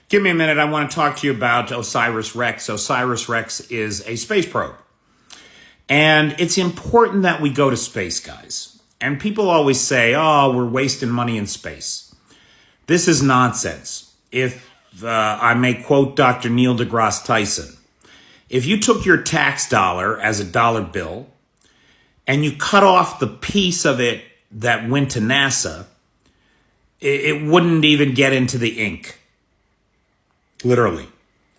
Give me a minute. I want to talk to you about Osiris-Rex. Osiris-Rex is a space probe. And it's important that we go to space, guys. And people always say, oh, we're wasting money in space. This is nonsense. If I may quote Dr. Neil deGrasse Tyson, if you took your tax dollar as a dollar bill and you cut off the piece of it that went to NASA, it wouldn't even get into the ink. Literally,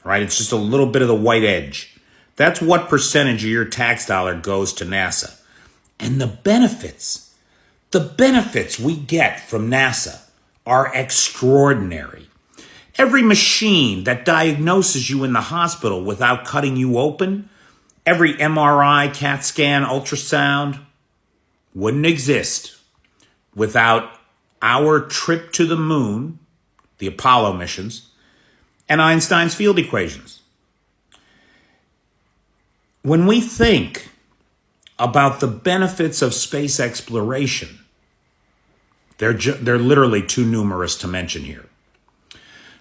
right? It's just a little bit of the white edge. That's what percentage of your tax dollar goes to NASA. And the benefits we get from NASA are extraordinary. Every machine that diagnoses you in the hospital without cutting you open, every MRI, CAT scan, ultrasound, wouldn't exist without our trip to the moon, the Apollo missions, and Einstein's field equations. When we think about the benefits of space exploration, they're literally too numerous to mention here.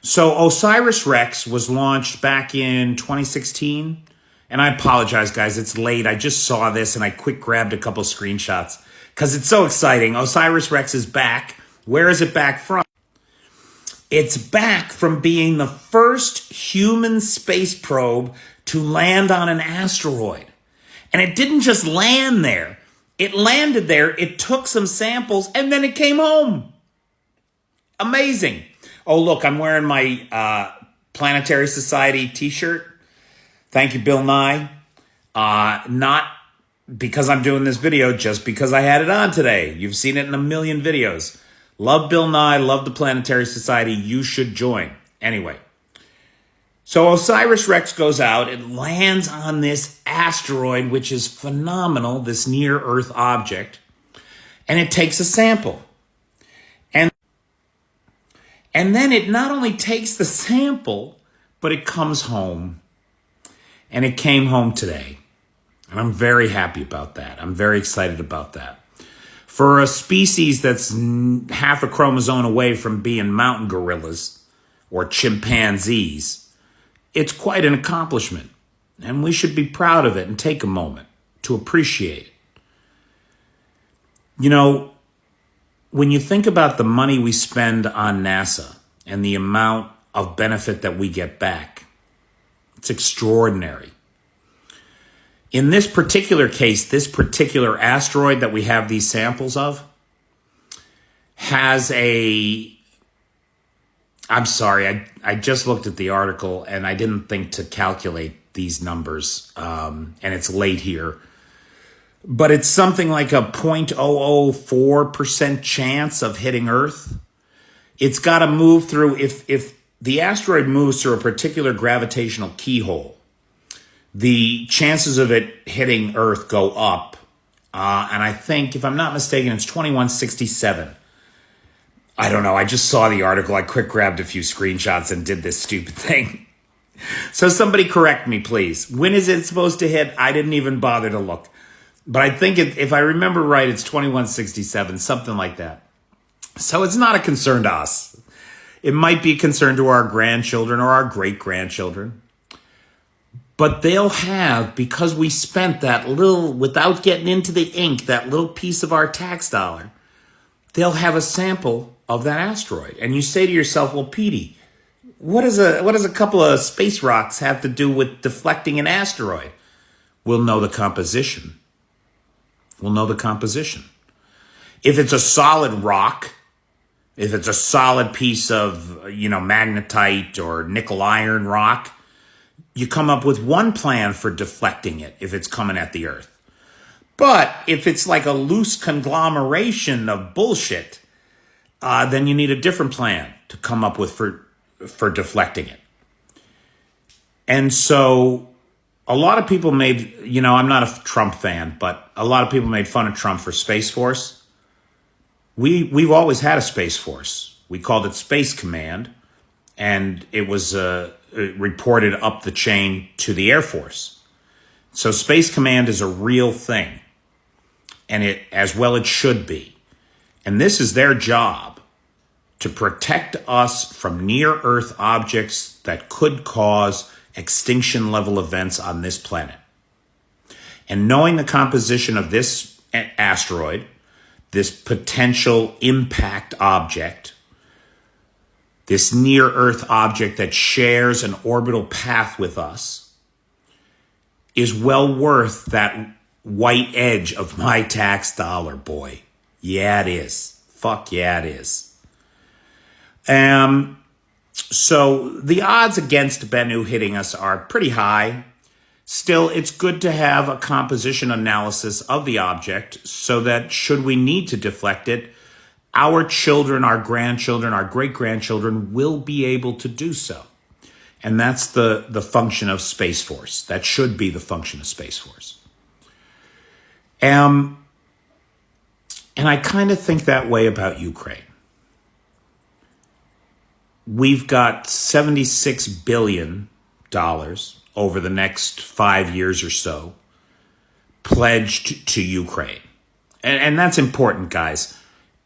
So Osiris-Rex was launched back in 2016. And I apologize, guys. It's late. I just saw this and I quick grabbed a couple screenshots because it's so exciting. Osiris-Rex is back. Where is it back from? It's back from being the first human space probe to land on an asteroid. And it didn't just land there. It landed there, it took some samples, and then it came home. Amazing. Oh, look, I'm wearing my Planetary Society t-shirt. Thank you, Bill Nye. Not because I'm doing this video, just because I had it on today. You've seen it in a million videos. Love Bill Nye, love the Planetary Society. You should join. Anyway, so Osiris-Rex goes out and lands on this asteroid, which is phenomenal, this near-Earth object, and it takes a sample. And then it not only takes the sample, but it comes home. And it came home today. And I'm very happy about that. I'm very excited about that. For a species that's half a chromosome away from being mountain gorillas or chimpanzees, it's quite an accomplishment. And we should be proud of it and take a moment to appreciate it. You know, when you think about the money we spend on NASA and the amount of benefit that we get back, it's extraordinary. In this particular case, this particular asteroid that we have these samples of has I'm sorry, I just looked at the article and I didn't think to calculate these numbers, and it's late here. But it's something like a 0.004% chance of hitting Earth. It's got to move through, if the asteroid moves through a particular gravitational keyhole, the chances of it hitting Earth go up. And I think, if I'm not mistaken, it's 2167. I don't know. I just saw the article. I quick grabbed a few screenshots and did this stupid thing. So somebody correct me, please. When is it supposed to hit? I didn't even bother to look. But I think, if I remember right, it's 2167, something like that. So it's not a concern to us. It might be a concern to our grandchildren or our great-grandchildren. But they'll have, because we spent that little, without getting into the ink, that little piece of our tax dollar, they'll have a sample of that asteroid. And you say to yourself, well, Petey, what does a couple of space rocks have to do with deflecting an asteroid? We'll know the composition. We'll know the composition. If it's a solid rock, if it's a solid piece of, magnetite or nickel iron rock, you come up with one plan for deflecting it if it's coming at the Earth. But if it's like a loose conglomeration of bullshit, then you need a different plan to come up with for deflecting it. And so a lot of people made, I'm not a Trump fan, but a lot of people made fun of Trump for Space Force. We've always had a Space Force. We called it Space Command, and it was reported up the chain to the Air Force. So Space Command is a real thing, and it should be. And this is their job, to protect us from near-Earth objects that could cause extinction-level events on this planet. And knowing the composition of this asteroid, this potential impact object, this near-Earth object that shares an orbital path with us, is well worth that white edge of my tax dollar, boy. Yeah, it is. Fuck yeah, it is. So the odds against Bennu hitting us are pretty high. Still, it's good to have a composition analysis of the object so that should we need to deflect it, our children, our grandchildren, our great-grandchildren will be able to do so. And that's the function of Space Force. That should be the function of Space Force. And I kind of think that way about Ukraine. We've got $76 billion over the next 5 years or so pledged to Ukraine. And that's important, guys.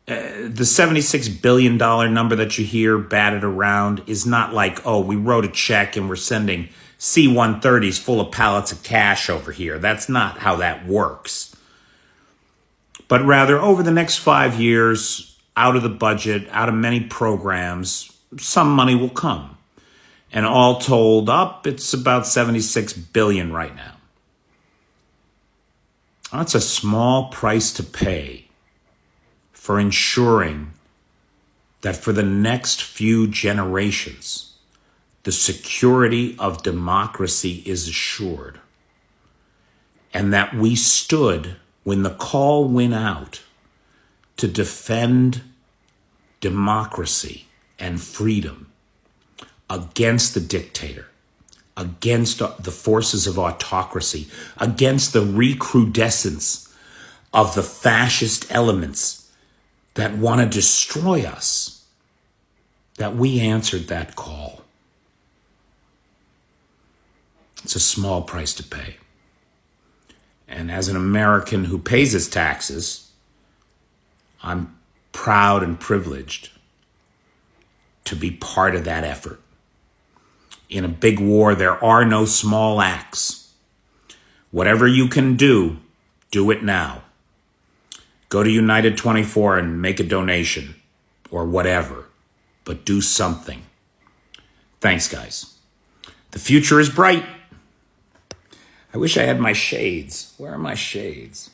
The $76 billion number that you hear batted around is not like, oh, we wrote a check and we're sending C-130s full of pallets of cash over here. That's not how that works. But rather, over the next 5 years, out of the budget, out of many programs, some money will come. And all told up, it's about $76 billion right now. That's a small price to pay for ensuring that for the next few generations, the security of democracy is assured. And that we stood when the call went out to defend democracy and freedom against the dictator, against the forces of autocracy, against the recrudescence of the fascist elements that want to destroy us, that we answered that call. It's a small price to pay. And as an American who pays his taxes, I'm proud and privileged to be part of that effort. In a big war, there are no small acts. Whatever you can do, do it now. Go to United 24 and make a donation or whatever, but do something. Thanks, guys. The future is bright. I wish I had my shades. Where are my shades?